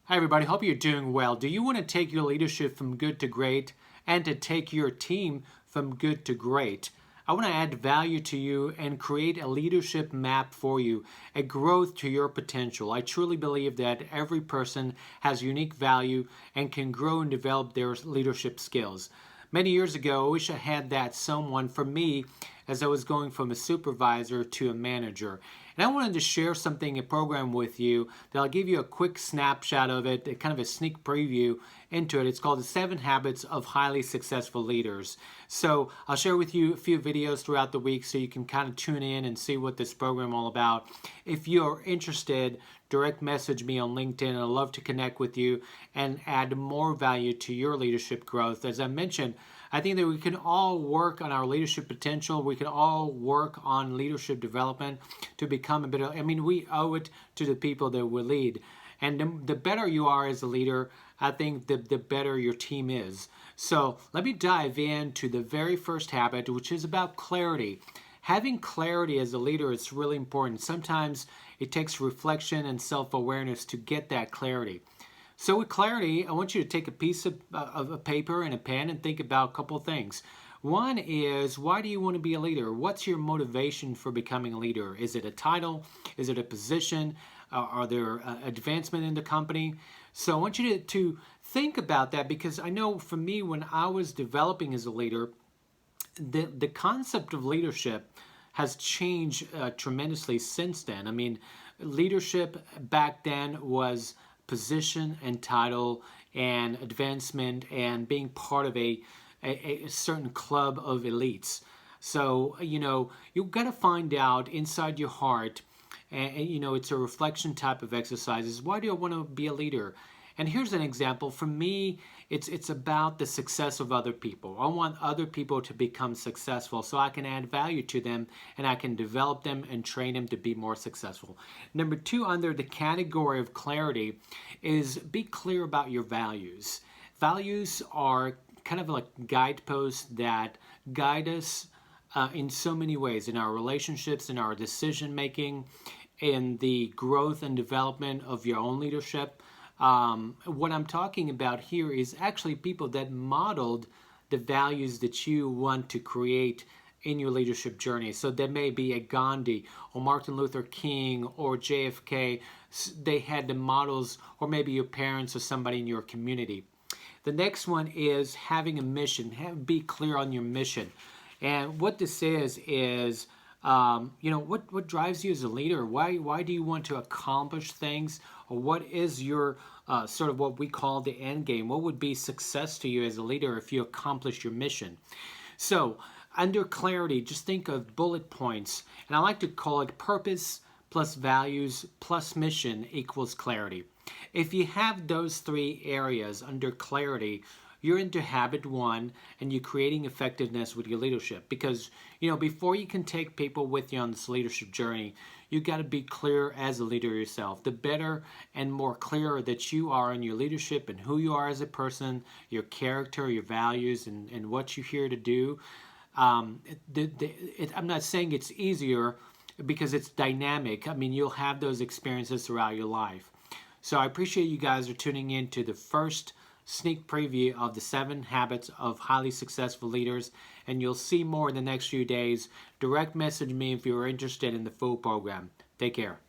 Hi everybody, hope you're doing well. Do you want to take your leadership from good to great and to take your team from good to great? I want to add value to you and create a leadership map for you, a growth to your potential. I truly believe that every person has unique value and can grow and develop their leadership skills. Many years ago, I wish I had that someone for me as I was going from a supervisor to a manager. And I wanted to share something, a program with you that I'll give you a quick snapshot of it, kind of a sneak preview into it. It's called The 7 Habits of Highly Successful Leaders. So I'll share with you a few videos throughout the week so you can kind of tune in and see what this program is all about. If you're interested, direct message me on LinkedIn. I'd love to connect with you and add more value to your leadership growth. As I mentioned, I think that we can all work on our leadership potential. We can all work on leadership development to become a better. We owe it to the people that we lead. And the better you are as a leader, I think the better your team is. So let me dive into the very first habit, which is about clarity. Having clarity as a leader is really important. Sometimes it takes reflection and self-awareness to get that clarity. So with clarity, I want you to take a piece of a paper and a pen and think about a couple of things. One is, why do you want to be a leader? What's your motivation for becoming a leader? Is it a title? Is it a position? Are there advancement in the company? So I want you to think about that, because I know for me, when I was developing as a leader, the concept of leadership has changed tremendously since then. Leadership back then was position and title and advancement and being part of a certain club of elites. So, you've got to find out inside your heart, and it's a reflection type of exercises. Why do I want to be a leader? And here's an example. For me, it's about the success of other people. I want other people to become successful so I can add value to them and I can develop them and train them to be more successful. Number 2, under the category of clarity, is be clear about your values. Values are kind of like guideposts that guide us in so many ways, in our relationships, in our decision making, in the growth and development of your own leadership. What I'm talking about here is actually people that modeled the values that you want to create in your leadership journey. So there may be a Gandhi or Martin Luther King or JFK. They had the models, or maybe your parents or somebody in your community. The next one is having a mission. Be clear on your mission. And what this is what drives you as a leader? Why do you want to accomplish things? Or what is your sort of what we call the end game? What would be success to you as a leader if you accomplish your mission? So under clarity, just think of bullet points. And I like to call it purpose plus values plus mission equals clarity. If you have those 3 areas under clarity, you're into habit 1 and you're creating effectiveness with your leadership. Because, before you can take people with you on this leadership journey, you got to be clear as a leader yourself. The better and more clear that you are in your leadership and who you are as a person, your character, your values, and what you're here to do. I'm not saying it's easier, because it's dynamic. You'll have those experiences throughout your life. So I appreciate you guys are tuning in to the first sneak preview of the 7 habits of highly successful leaders, and you'll see more in the next few days. Direct message me if you're interested in the full program. Take care.